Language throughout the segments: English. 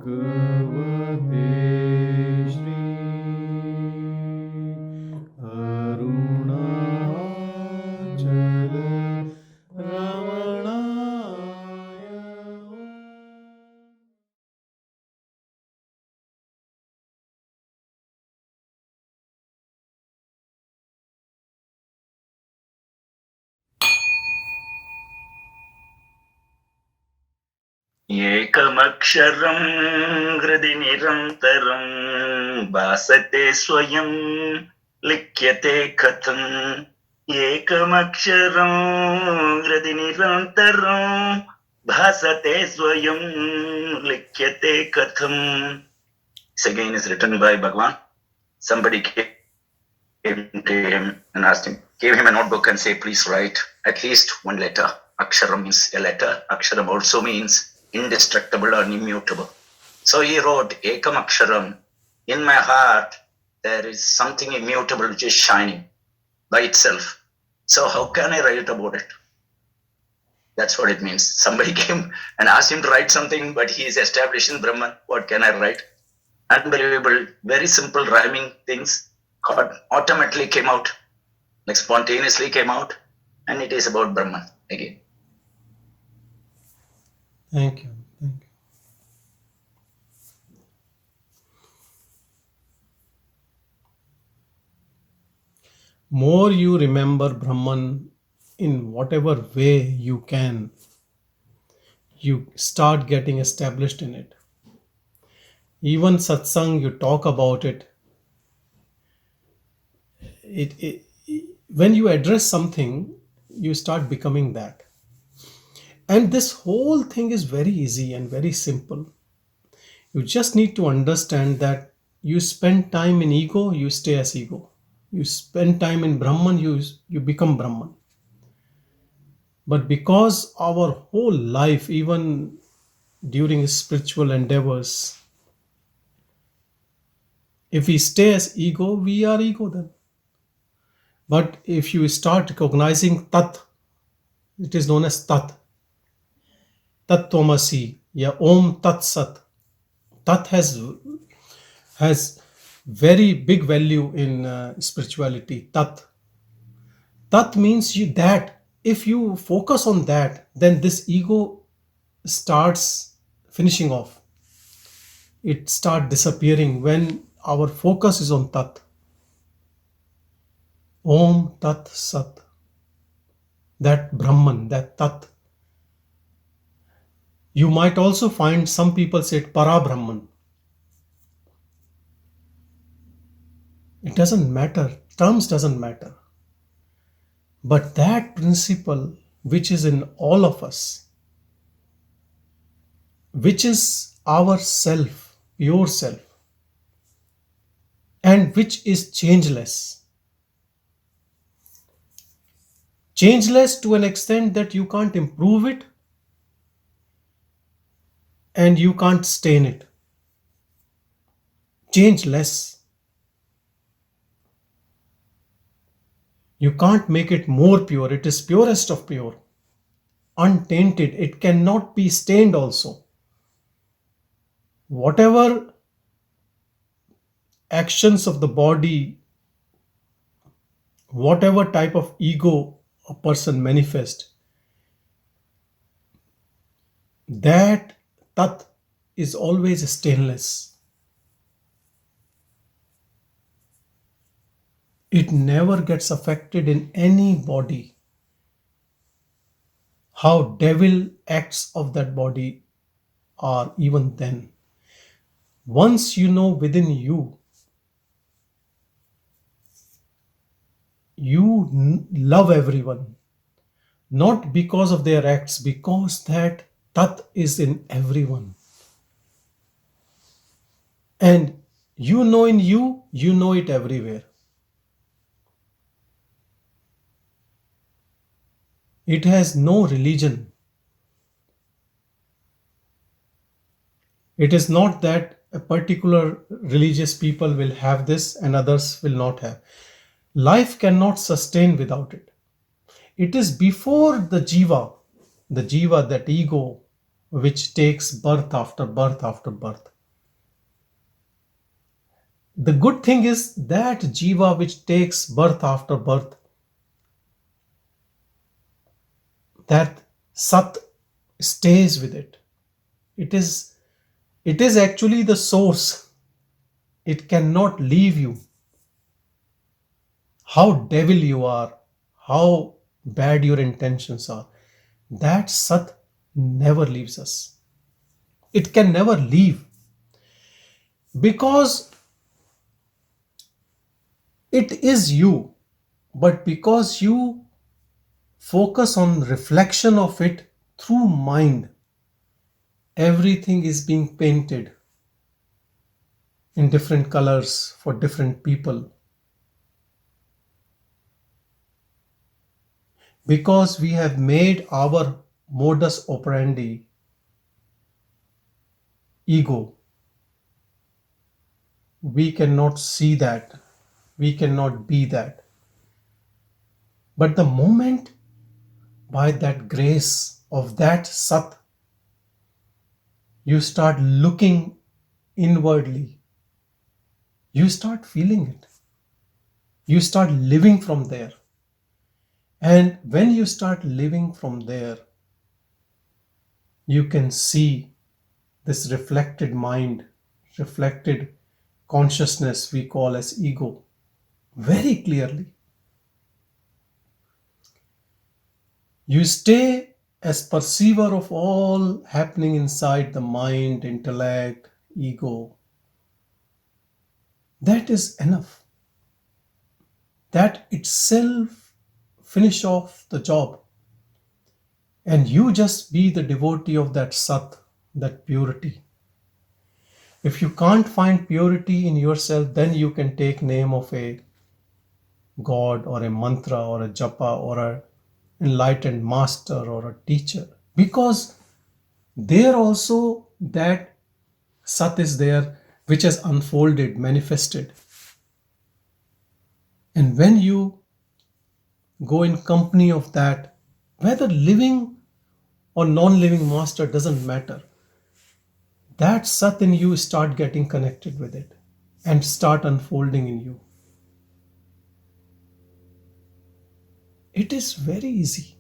Bhagavate Shri Arunachala Ramanaya. एकमक्षरं हृदि निरन्तरं भासते स्वयं लिख्यते कथम् एकमक्षरं हृदि निरन्तरं भासते स्वयं लिख्यते कथम्. This again is written by Bhagavan. Somebody came to him and asked him, gave him a notebook and say, please write at least one letter. Aksharam means a letter. Aksharam also means indestructible or immutable. So he wrote, Ekam Aksharam. In my heart, there is something immutable which is shining by itself. So how can I write about it? That's what it means. Somebody came and asked him to write something, but he is established in Brahman. What can I write? Unbelievable, very simple rhyming things automatically came out, like spontaneously came out, and it is about Brahman again. Thank you. Thank you. More you remember Brahman in whatever way you can, you start getting established in it. Even satsang, you talk about it. When you address something, you start becoming that. And this whole thing is very easy and very simple. You just need to understand that you spend time in ego, you stay as ego. You spend time in Brahman, you become Brahman. But because our whole life, even during spiritual endeavors, if we stay as ego, we are ego then. But if you start recognizing Tat, it is known as Tat. Tat Tvamasi, ya Om Tat Sat. Tat has very big value in spirituality. Tat. Tat means you that. If you focus on that, then this ego starts finishing off. It starts disappearing when our focus is on Tat. Om Tat Sat. That Brahman, that Tat. You might also find some people say Para Brahman. It doesn't matter. Terms doesn't matter. But that principle which is in all of us, which is our self, pure self, and which is changeless. Changeless to an extent that you can't improve it and you can't stain it. Changeless. You can't make it more pure. It is purest of pure. Untainted. It cannot be stained also. Whatever actions of the body, whatever type of ego a person manifests, that Tat is always stainless. It never gets affected in any body. How devil acts of that body are even then. Once you know within you, you love everyone, not because of their acts, because that Tat is in everyone. And you know in you, you know it everywhere. It has no religion. It is not that a particular religious people will have this and others will not have. Life cannot sustain without it. It is before the jiva, that ego, which takes birth after birth after birth. The good thing is that jiva which takes birth after birth, that sat stays with it. It is actually the source. It cannot leave you. How devil you are, how bad your intentions are, that sat never leaves us. It can never leave because it is you. But because you focus on reflection of it through mind, everything is being painted in different colors for different people. Because we have made our modus operandi ego, we cannot see that, we cannot be that. But the moment, by that grace of that sat, you start looking inwardly, you start feeling it, you start living from there. And when you start living from there, you can see this reflected mind, reflected consciousness we call as ego very clearly. You stay as perceiver of all happening inside the mind, intellect, ego. That is enough. That itself finish off the job. And you just be the devotee of that sat, that purity. If you can't find purity in yourself, then you can take name of a god or a mantra or a japa or a enlightened master or a teacher. Because there also that sat is there which has unfolded, manifested. And when you go in company of that, whether living or non-living master doesn't matter, that sat in you start getting connected with it and start unfolding in you. It is very easy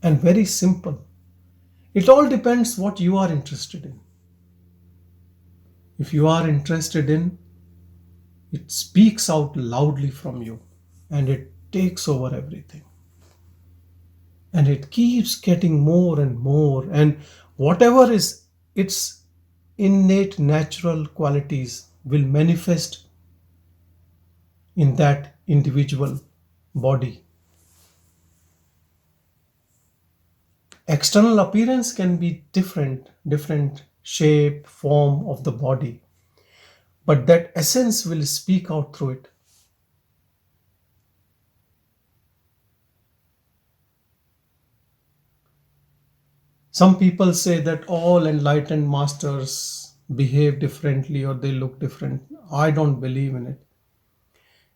and very simple. It all depends what you are interested in. If you are interested in, it speaks out loudly from you and it takes over everything. And it keeps getting more and more. And whatever is its innate natural qualities will manifest in that individual body. External appearance can be different shape, form of the body, but that essence will speak out through it. Some people say that all enlightened masters behave differently or they look different. I don't believe in it.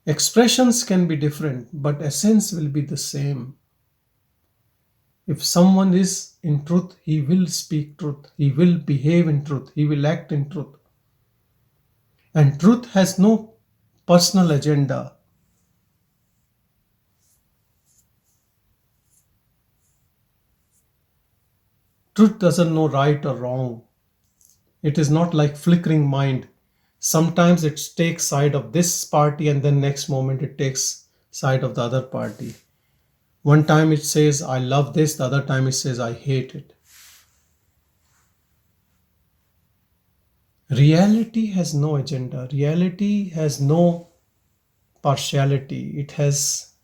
Expressions can be different, but essence will be the same. If someone is in truth, he will speak truth, he will behave in truth, he will act in truth. And truth has no personal agenda. Truth doesn't know right or wrong. It is not like flickering mind. Sometimes it takes side of this party and then next moment it takes side of the other party. One time it says, I love this, the other time it says, I hate it. Reality has no agenda. Reality has no partiality. It has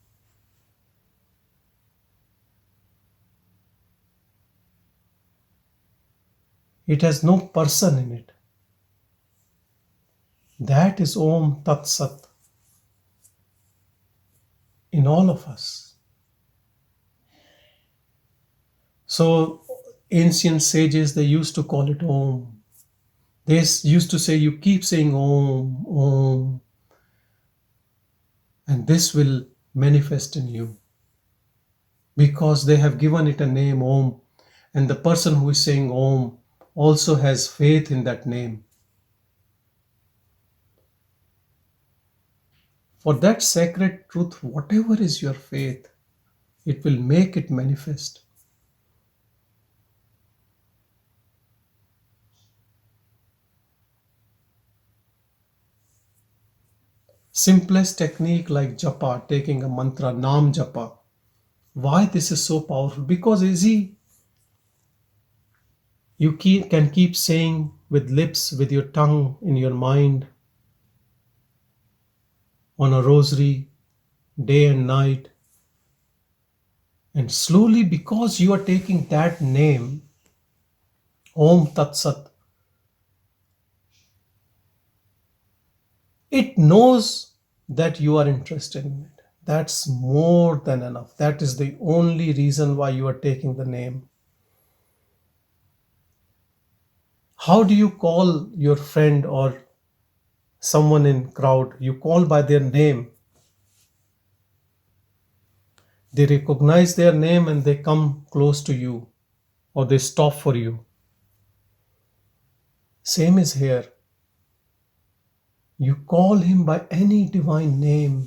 no person in it. That is Om Tat Sat in all of us. So ancient sages, they used to call it Om. They used to say, you keep saying Om, Om, and this will manifest in you. Because they have given it a name, Om, and the person who is saying Om also has faith in that name. For that sacred truth, whatever is your faith, it will make it manifest. Simplest technique like japa, taking a mantra, Nam japa. Why this is so powerful? Because can keep saying with lips, with your tongue, in your mind, on a rosary, day and night. And slowly, because you are taking that name, Om Tat Sat, it knows that you are interested in it. That's more than enough. That is the only reason why you are taking the name. How do you call your friend or someone in crowd? You call by their name. They recognize their name and they come close to you or they stop for you. Same is here. You call him by any divine name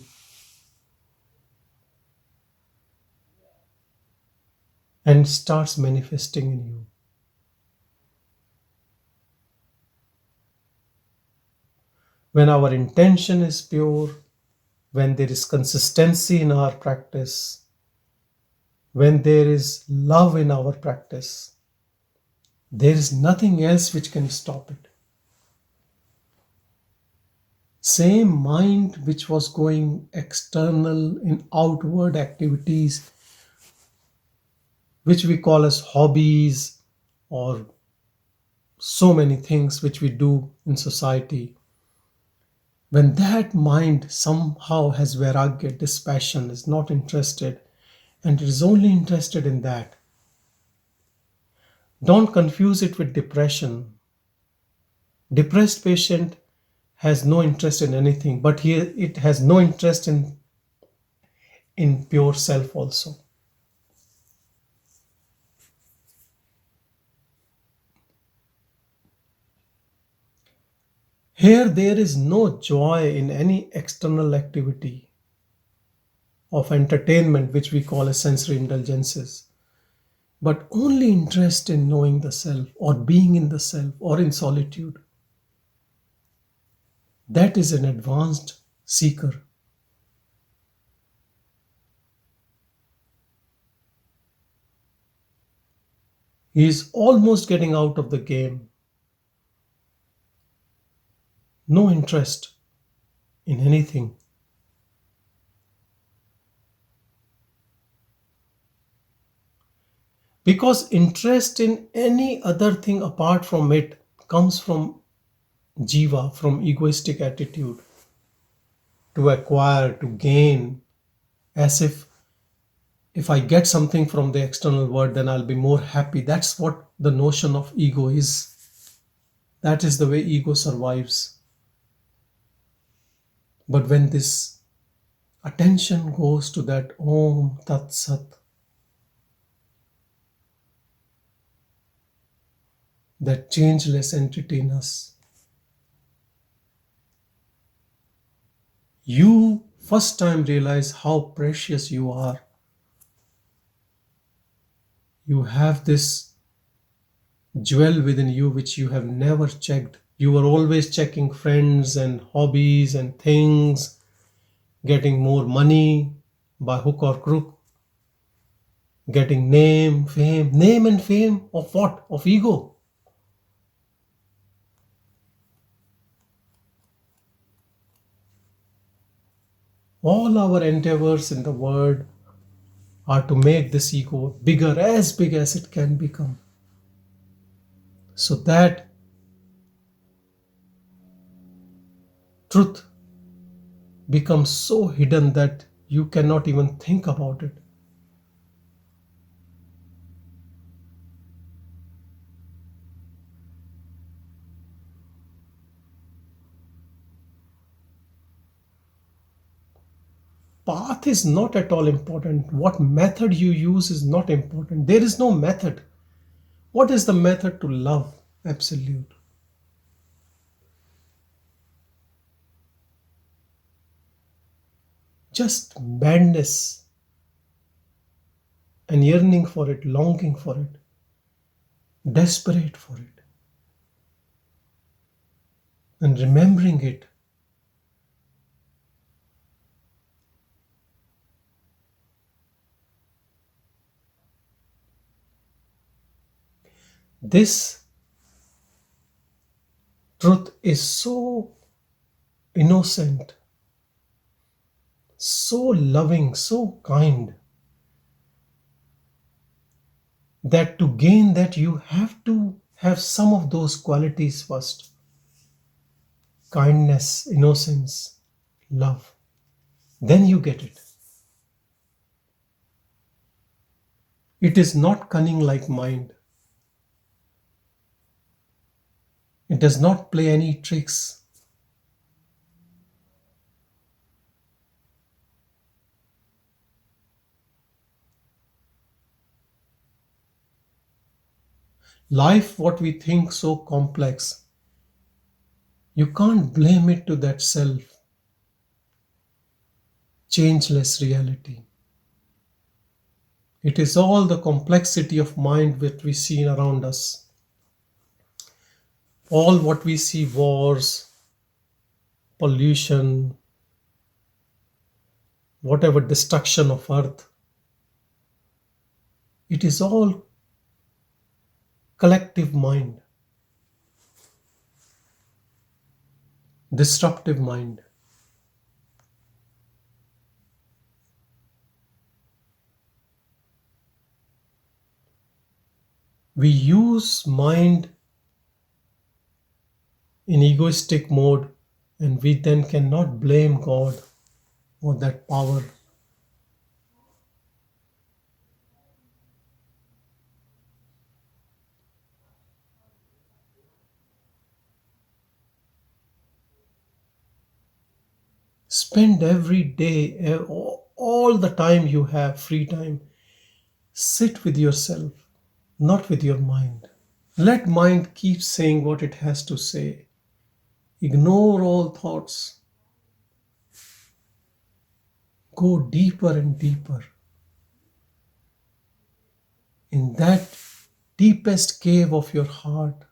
and starts manifesting in you. When our intention is pure, when there is consistency in our practice, when there is love in our practice, there is nothing else which can stop it. Same mind which was going external in outward activities, which we call as hobbies or so many things which we do in society, when that mind somehow has vairagya, dispassion, is not interested, and it is only interested in that, don't confuse it with depression. Depressed patient has no interest in anything, but here it has no interest in pure self also. Here there is no joy in any external activity of entertainment, which we call as sensory indulgences, but only interest in knowing the self or being in the self or in solitude. That is an advanced seeker. He is almost getting out of the game. No interest in anything. Because interest in any other thing apart from it comes from jiva, from egoistic attitude, to acquire, to gain, as if I get something from the external world, then I'll be more happy. That's what the notion of ego is. That is the way ego survives. But when this attention goes to that Om Tat Sat, that changeless entity in us, you first time realize how precious you are. You have this jewel within you which you have never checked. You were always checking friends and hobbies and things, getting more money by hook or crook, getting name and fame of what? Of ego. All our endeavors in the world are to make this ego bigger, as big as it can become, so that truth becomes so hidden that you cannot even think about it. Path is not at all important. What method you use is not important. There is no method. What is the method to love? Absolute. just madness and yearning for it, longing for it, desperate for it, and remembering it. This truth is so innocent, so loving, so kind, that to gain that you have to have some of those qualities first: kindness, innocence, love. Then you get it. It is not cunning like mind. It does not play any tricks. Life, what we think so complex, you can't blame it to that self, changeless reality. It is all the complexity of mind that we see around us. All what we see: wars, pollution, whatever destruction of earth. It is all collective mind, disruptive mind. We use mind in egoistic mode, and we then cannot blame God or that power. Spend every day, all the time you have free time, sit with yourself, not with your mind. Let mind keep saying what it has to say. Ignore all thoughts. Go deeper and deeper. In that deepest cave of your heart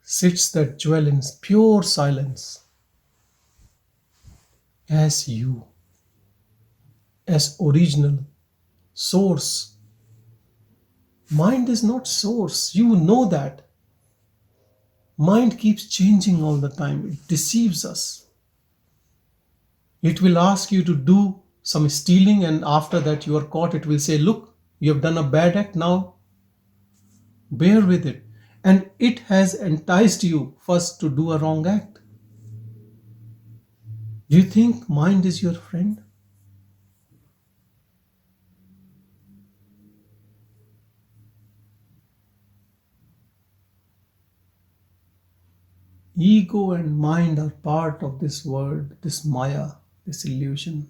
sits that jewel in pure silence, as you, as original source. Mind is not source. You know that. Mind keeps changing all the time. It deceives us. It will ask you to do some stealing, and after that you are caught. It will say, look, you have done a bad act, now bear with it. And it has enticed you first to do a wrong act. Do you think mind is your friend? Ego and mind are part of this world, this Maya, this illusion.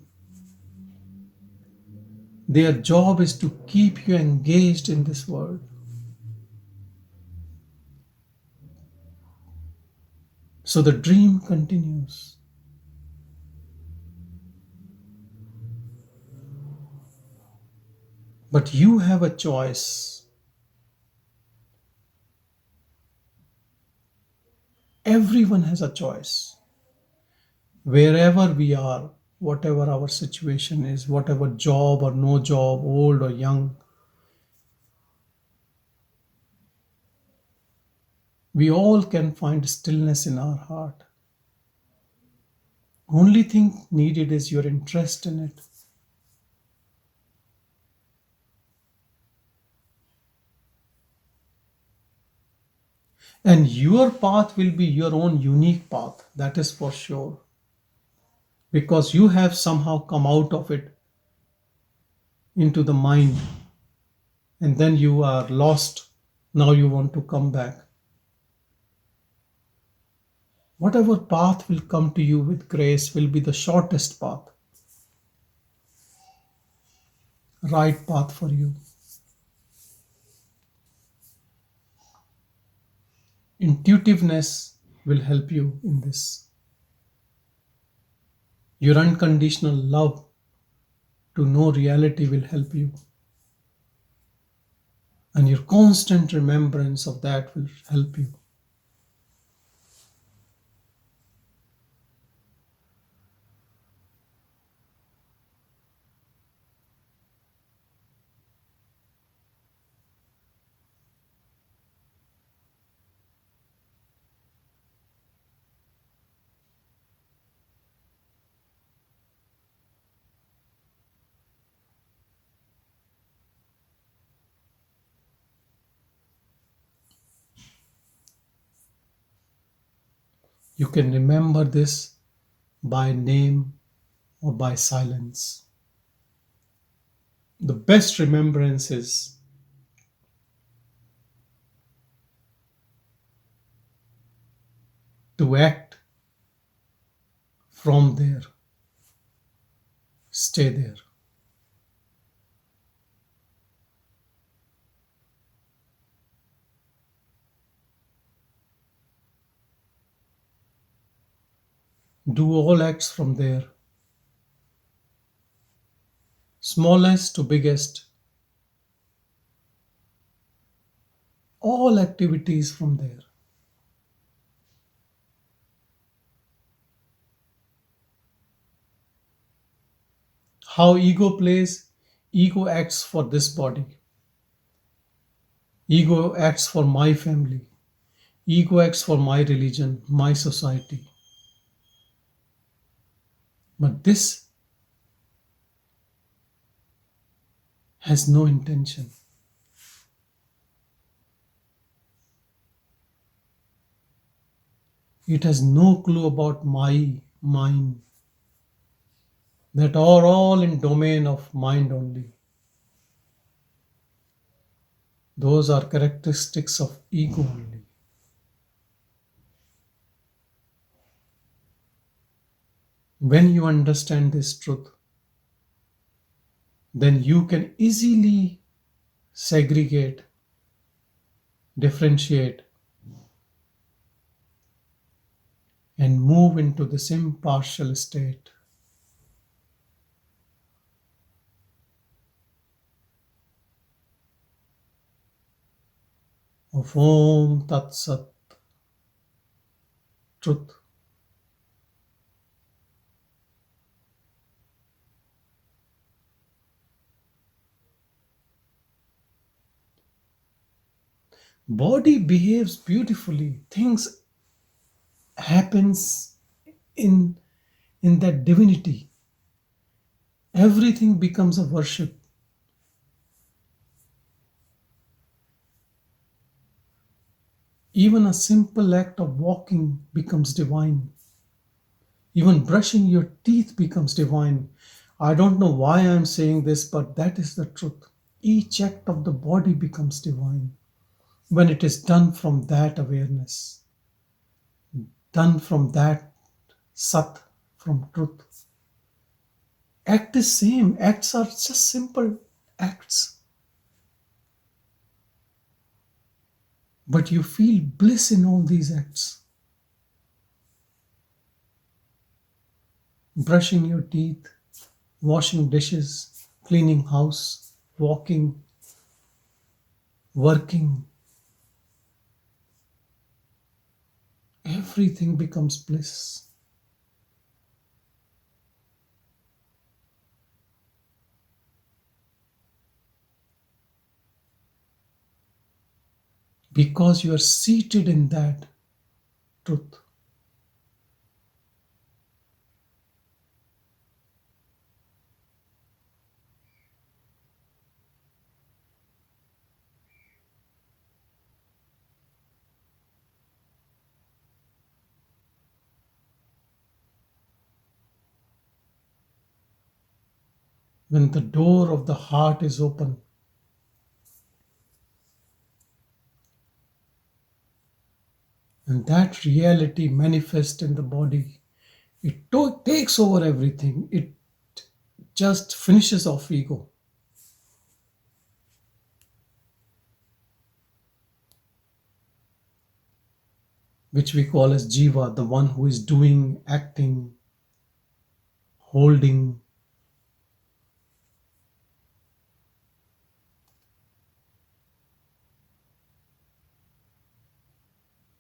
Their job is to keep you engaged in this world. So the dream continues. But you have a choice. Everyone has a choice. Wherever we are, whatever our situation is, whatever job or no job, old or young, we all can find stillness in our heart. Only thing needed is your interest in it. And your path will be your own unique path, that is for sure. Because you have somehow come out of it into the mind, and then you are lost. Now you want to come back. Whatever path will come to you with grace will be the shortest path, right path for you. Intuitiveness will help you in this. Your unconditional love to know reality will help you. And your constant remembrance of that will help you. You can remember this by name or by silence. The best remembrance is to act from there, stay there. Do all acts from there, smallest to biggest, all activities from there. How ego plays, ego acts for this body, ego acts for my family, ego acts for my religion, my society. But this has no intention. It has no clue about my, mine, that are all in domain of mind only. Those are characteristics of ego only. When you understand this truth, then you can easily segregate, differentiate, and move into this impartial state of Om Tat Sat, truth. Body behaves beautifully. Things happens in that divinity. Everything becomes a worship. Even a simple act of walking becomes divine. Even brushing your teeth becomes divine. I don't know why I'm saying this, but that is the truth. Each act of the body becomes divine when it is done from that awareness, done from that Sat, from truth. Act is same. Acts are just simple acts. But you feel bliss in all these acts. Brushing your teeth, washing dishes, cleaning house, walking, working. Everything becomes bliss. Because you are seated in that truth. When the door of the heart is open, and that reality manifests in the body, it takes over everything. It just finishes off ego. Which we call as jiva, the one who is doing, acting, holding.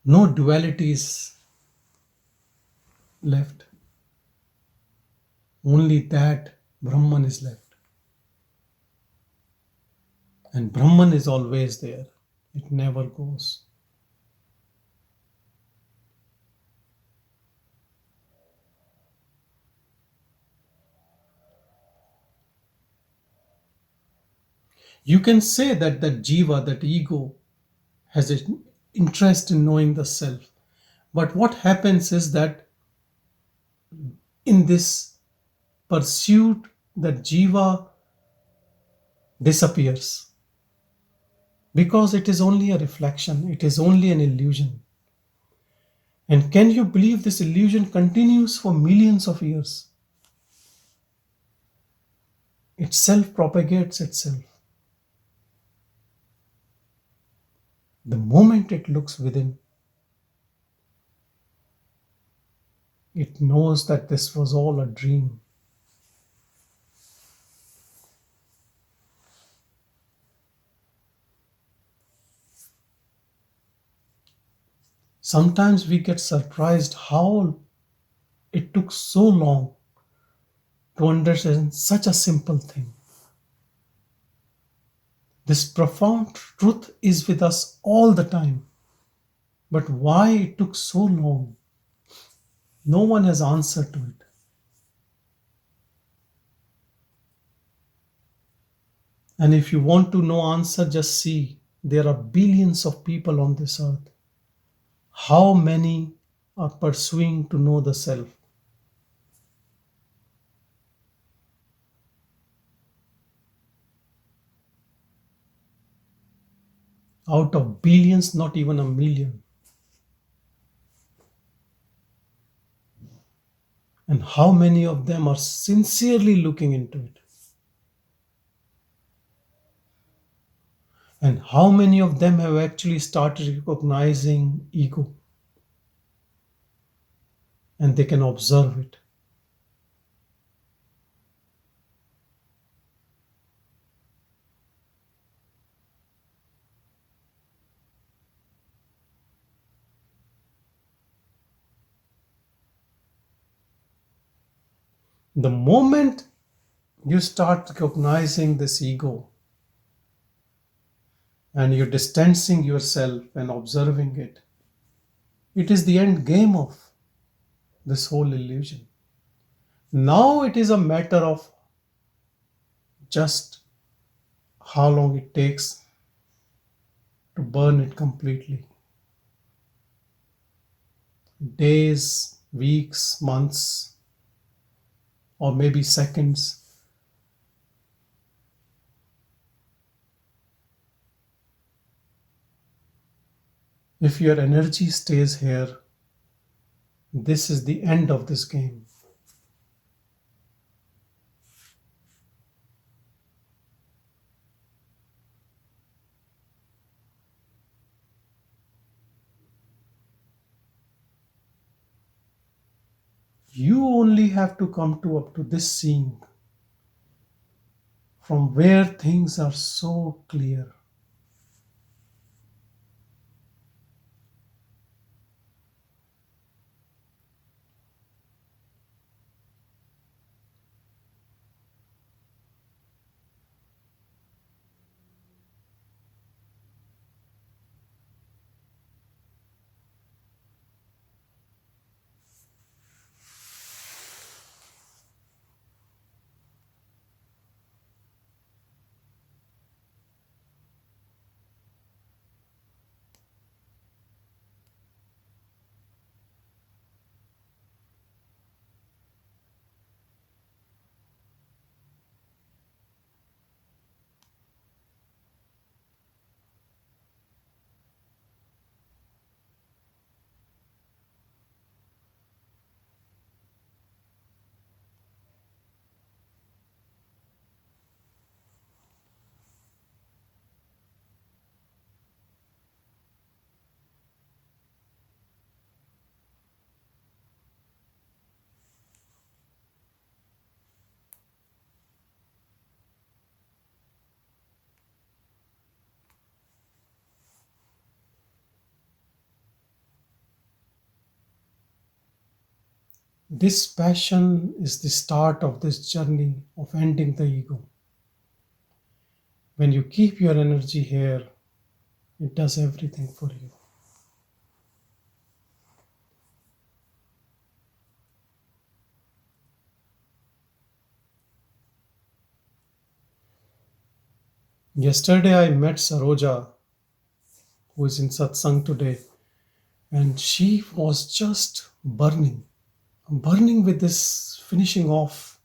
No dualities left. Only that Brahman is left. And Brahman is always there. It never goes. You can say that that jiva, that ego, has an interest in knowing the self. But what happens is that in this pursuit, that jiva disappears because it is only a reflection, it is only an illusion. And can you believe this illusion continues for millions of years? It self propagates itself. The moment it looks within, it knows that this was all a dream. Sometimes we get surprised how it took so long to understand such a simple thing. This profound truth is with us all the time. But why it took so long? No one has answer to it. And if you want to know answer, just see there are billions of people on this earth. How many are pursuing to know the self? Out of billions, not even a million. And how many of them are sincerely looking into it? And how many of them have actually started recognizing ego and they can observe it? The moment you start recognizing this ego and you're distancing yourself and observing it, it is the end game of this whole illusion. Now it is a matter of just how long it takes to burn it completely. Days, weeks, months, or maybe seconds. If your energy stays here, this is the end of this game. You only have to come to up to this seeing from where things are so clear. Dispassion is the start of this journey of ending the ego. When you keep your energy here, it does everything for you. Yesterday I met Saroja, who is in Satsang today, and she was just burning with this finishing off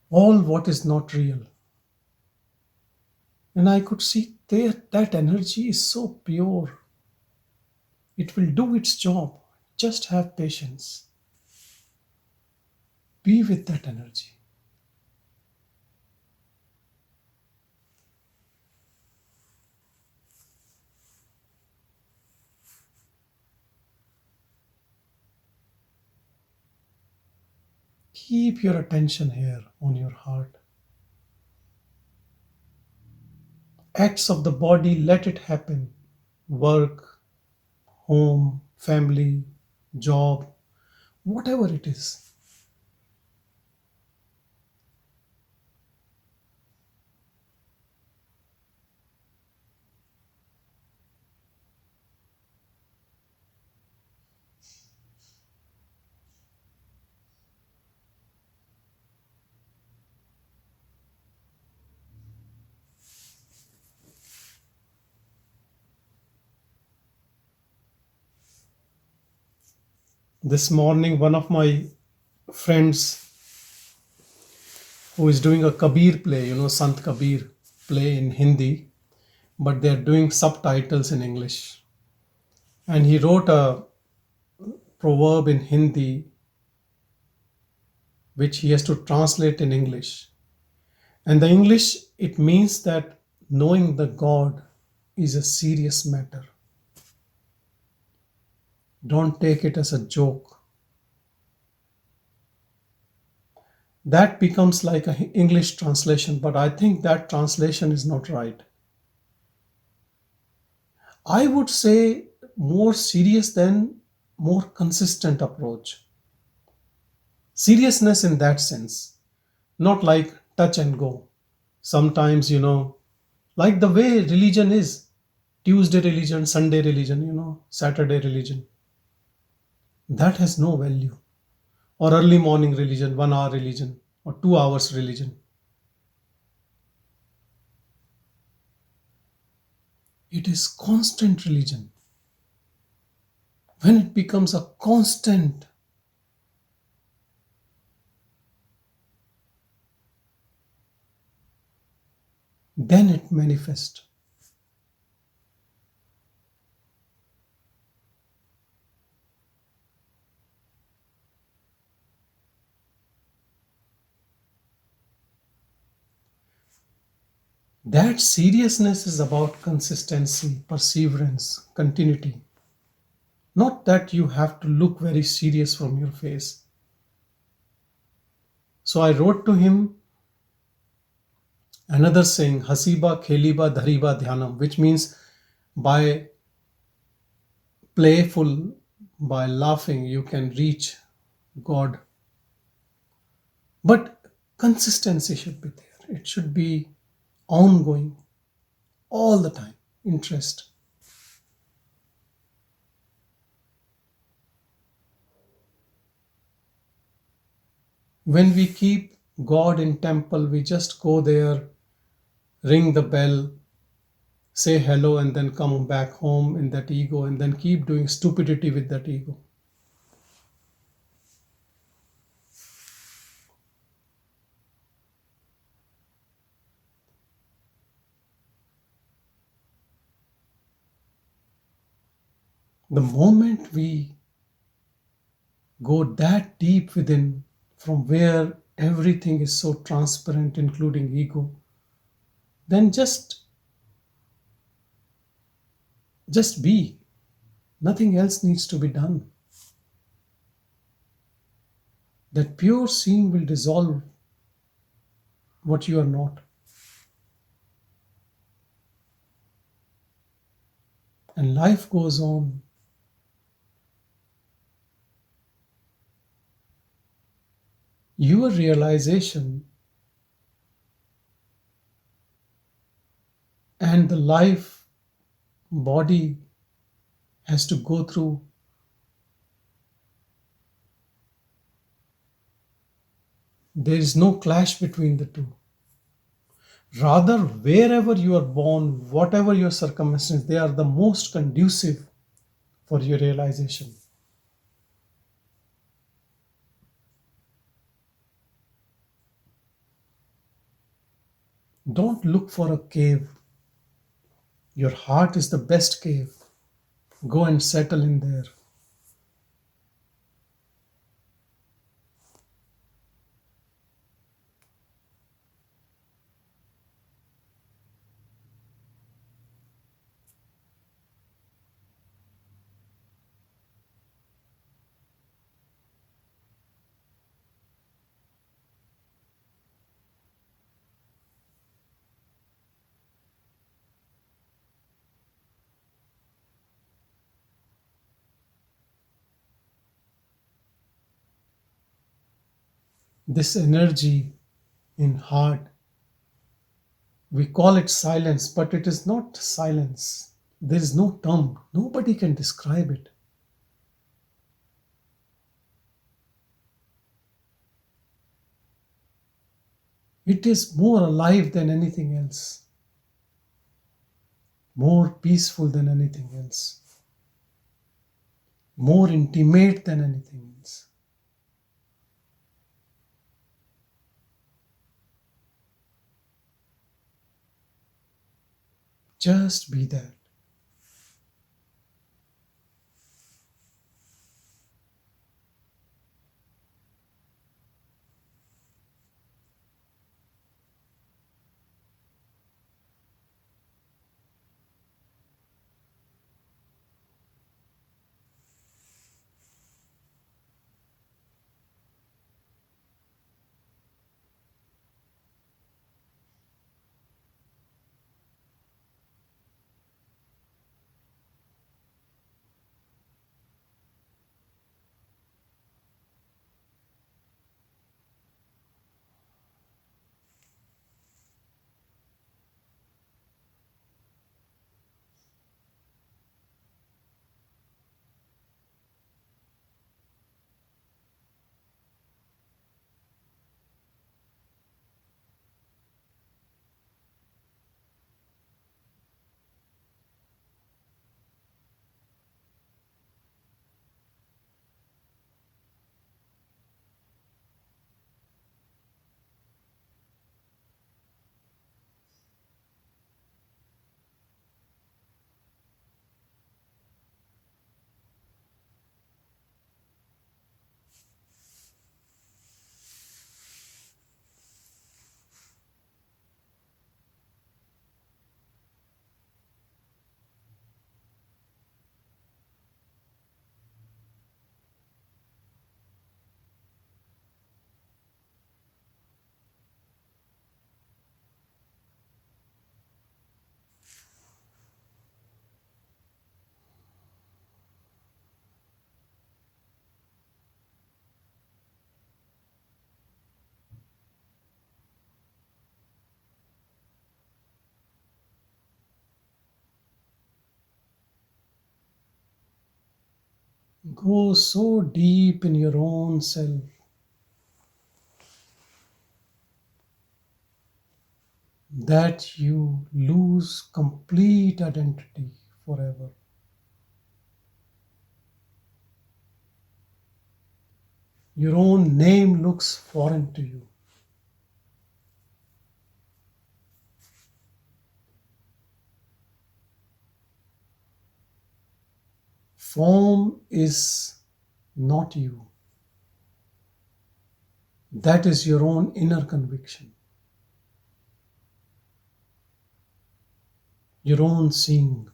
all what is not real. And I could see that energy is so pure. It will do its job. Just have patience. Be with that energy. Keep your attention here on your heart. Acts of the body, let it happen. Work, home, family, job, whatever it is. This morning, one of my friends who is doing a Kabir play, Sant Kabir play in Hindi, but they're doing subtitles in English. And he wrote a proverb in Hindi which he has to translate in English. And the English, it means that knowing the God is a serious matter. Don't take it as a joke. That becomes like an English translation, but I think that translation is not right. I would say more serious than more consistent approach. Seriousness in that sense, not like touch and go. Sometimes, like the way religion is, Tuesday religion, Sunday religion, Saturday religion, that has no value. Or early morning religion, 1 hour religion, or 2 hours religion. It is constant religion. When it becomes a constant, then it manifests. That seriousness is about consistency, perseverance, continuity. Not that you have to look very serious from your face. So I wrote to him another saying, Hasiba, Kheliba, Dhariba, Dhyanam, which means by playful, by laughing, you can reach God. But consistency should be there. It should be ongoing, all the time, interest. When we keep God in temple, we just go there, ring the bell, say hello, and then come back home in that ego, and then keep doing stupidity with that ego. The moment we go that deep within, from where everything is so transparent, including ego, then just be. Nothing else needs to be done. That pure seeing will dissolve what you are not. And life goes on. Your realization and the life body has to go through, there is no clash between the two. Rather, wherever you are born, whatever your circumstances, they are the most conducive for your realization. Don't look for a cave. Your heart is the best cave. Go and settle in there. This energy in heart, we call it silence, but it is not silence. There is no term. Nobody can describe it. It is more alive than anything else, more peaceful than anything else, more intimate than anything else. Just be that. Go so deep in your own self that you lose complete identity forever. Your own name looks foreign to you. Form is not you. That is your own inner conviction, your own seeing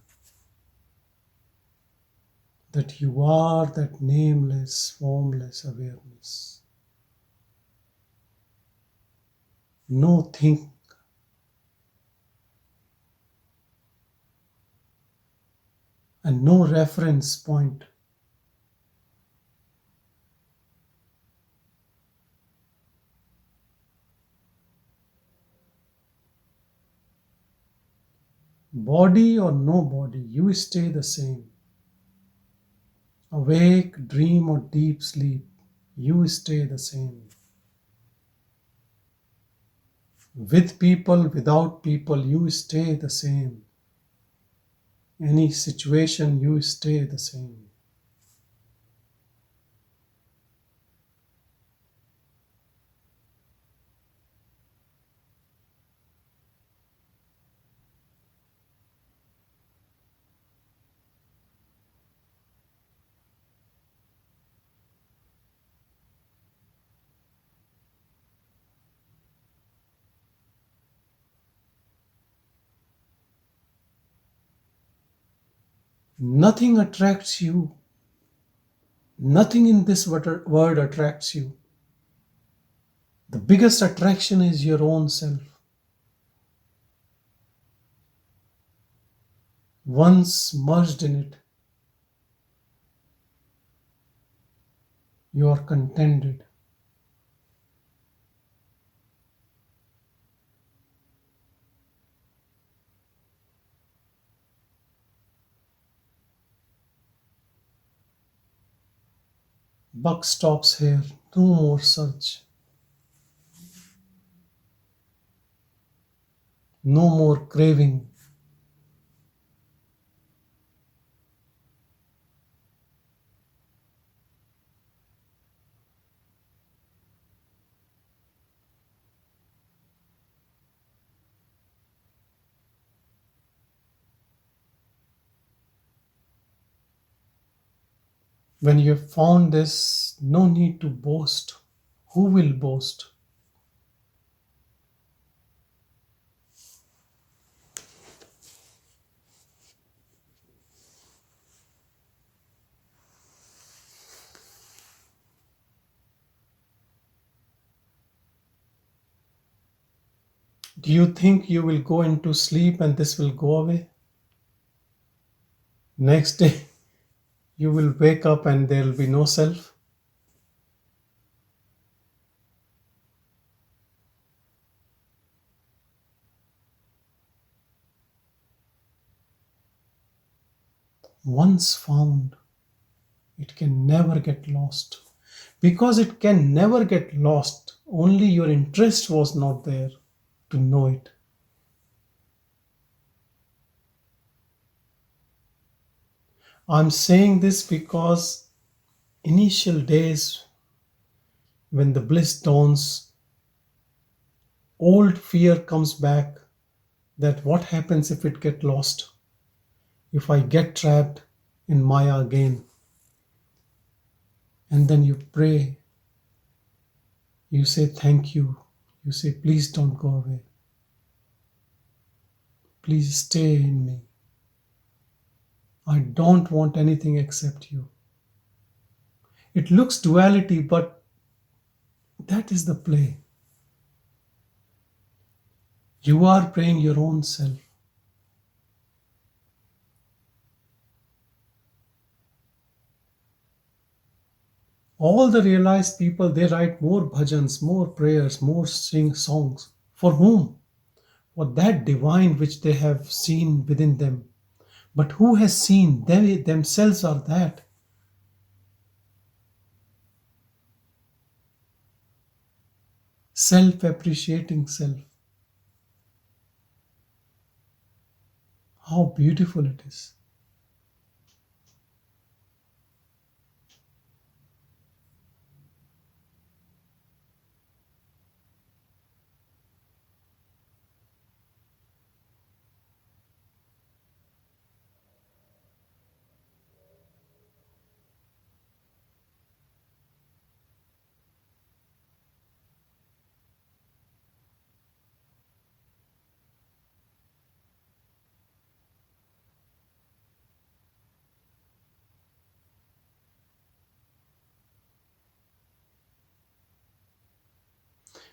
that you are that nameless, formless awareness. No think, and no reference point. Body or no body, you stay the same. Awake, dream, or deep sleep, you stay the same. With people, without people, you stay the same. Any situation, you stay the same. Nothing attracts you. Nothing in this world attracts you. The biggest attraction is your own self. Once merged in it, you are contented. Buck stops here. No more search. No more craving. When you have found this, no need to boast. Who will boast? Do you think you will go into sleep and this will go away? Next day, you will wake up and there will be no self? Once found, it can never get lost. Because it can never get lost, only your interest was not there to know it. I'm saying this because initial days when the bliss dawns, old fear comes back that what happens if it get lost? If I get trapped in Maya again? And then you pray, you say thank you, you say please don't go away. Please stay in me. I don't want anything except you. It looks duality, but that is the play. You are praying your own self. All the realized people, they write more bhajans, more prayers, more sing songs. For whom? For that divine which they have seen within them. But who has seen? They themselves are that. Self-appreciating self. How beautiful it is.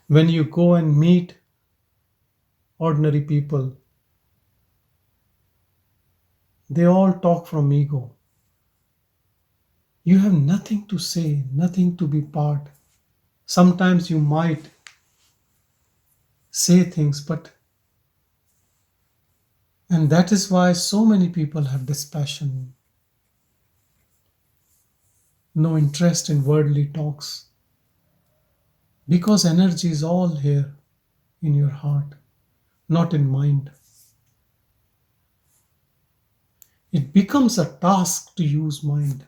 When you go and meet ordinary people, they all talk from ego. You have nothing to say, nothing to be part. Sometimes you might say things, but And that is why so many people have dispassion, no interest in worldly talks, because energy is all here in your heart, not in mind. It becomes a task to use mind.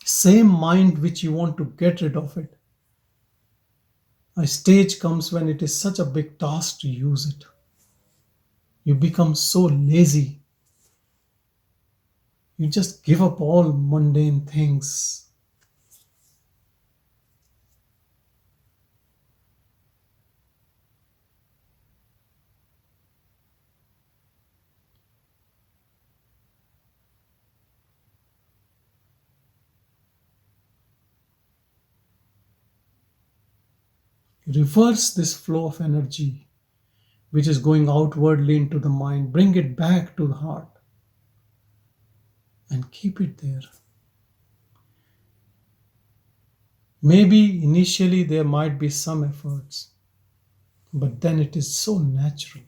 Same mind which you want to get rid of it. A stage comes when it is such a big task to use it. You become so lazy. You just give up all mundane things. Reverse this flow of energy which is going outwardly into the mind. Bring it back to the heart and keep it there. Maybe initially there might be some efforts, but then it is so natural.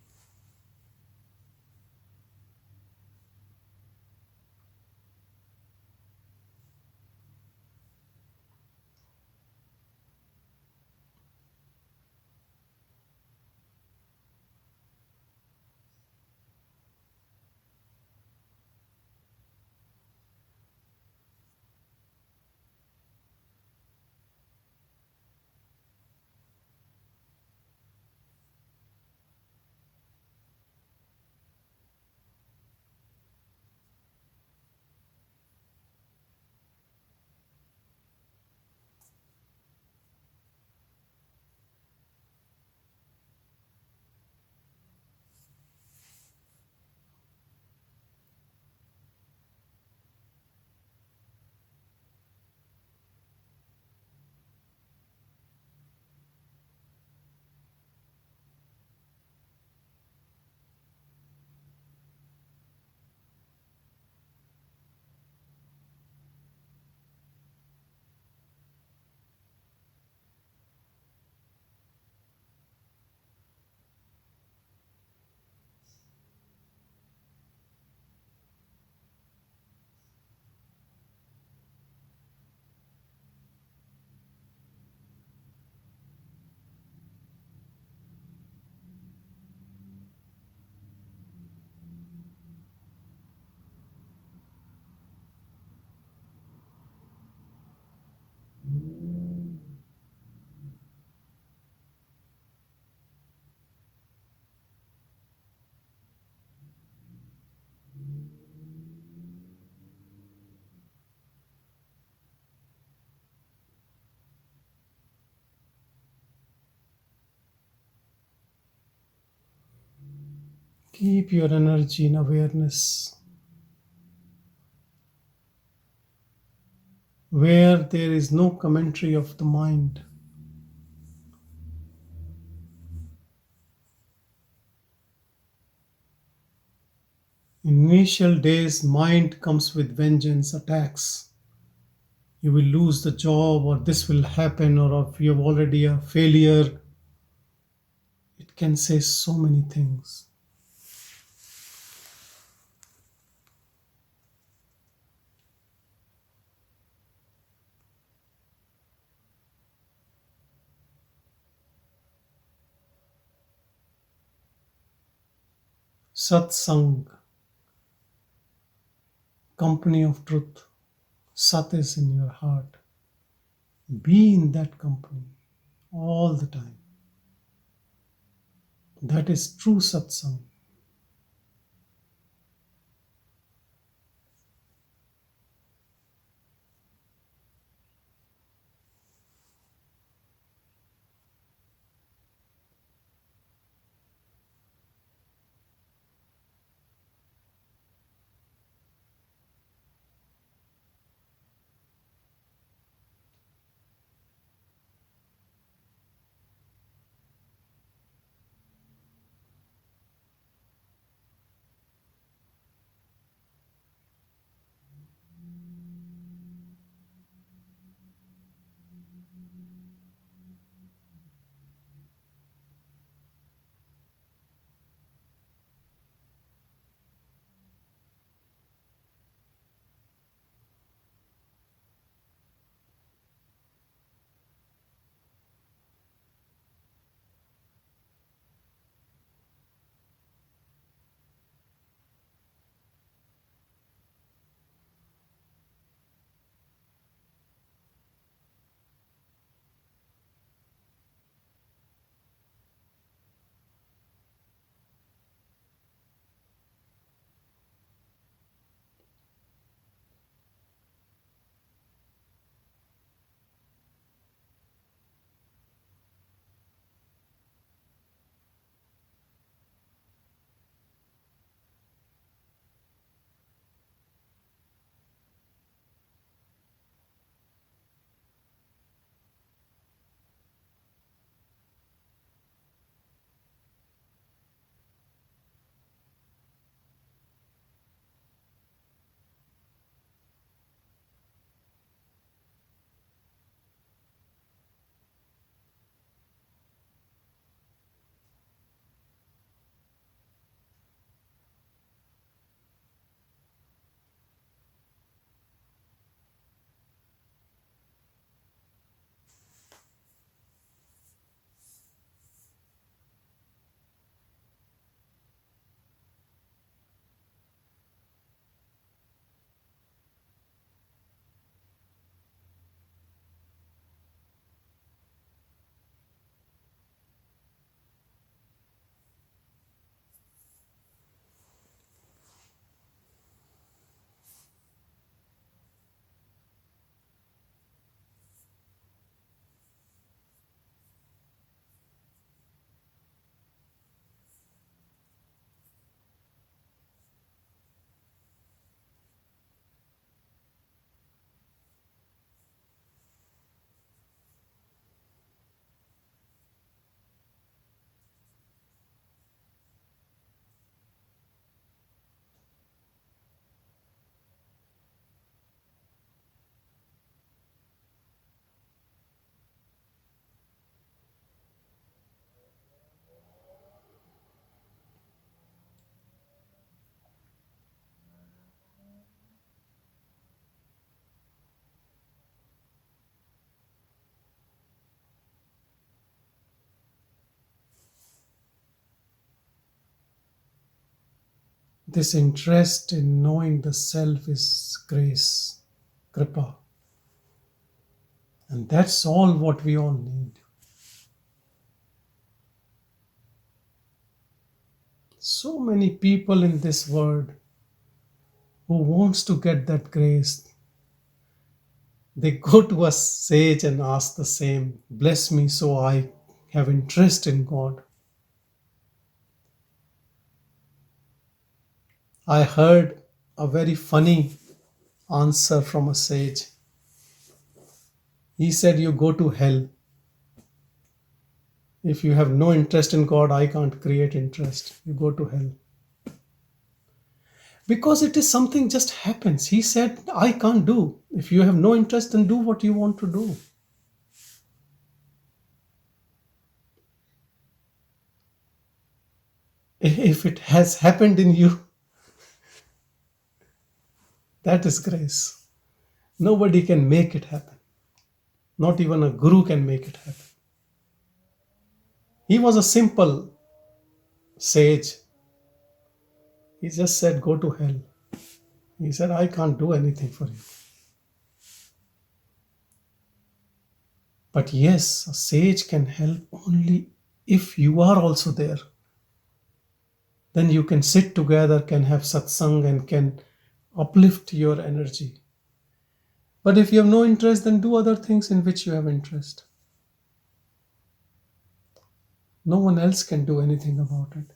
Keep your energy in awareness, where there is no commentary of the mind. In initial days, mind comes with vengeance, attacks. You will lose the job, or this will happen, or if you're already a failure. It can say so many things. Satsang, company of truth. Sat is in your heart. Be in that company all the time. That is true satsang. This interest in knowing the self is grace, kripa. And that's all what we all need. So many people in this world who wants to get that grace, they go to a sage and ask the same, bless me so I have interest in God. I heard a very funny answer from a sage. He said, you go to hell. If you have no interest in God, I can't create interest. You go to hell. Because it is something just happens. He said, I can't do. If you have no interest, then do what you want to do. If it has happened in you, that is grace. Nobody can make it happen. Not even a guru can make it happen. He was a simple sage. He just said, go to hell. He said, I can't do anything for you. But yes, a sage can help only if you are also there. Then you can sit together, can have satsang, and can uplift your energy. But if you have no interest, then do other things in which you have interest. No one else can do anything about it.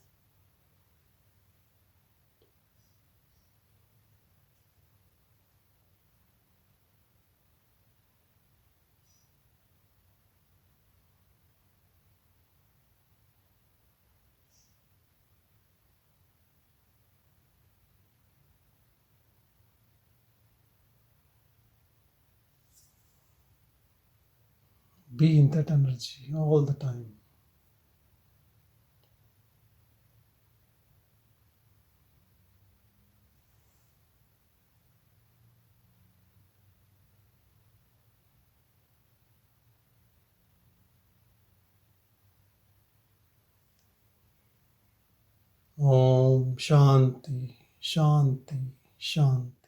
Be in that energy all the time. Om Shanti, Shanti, Shanti.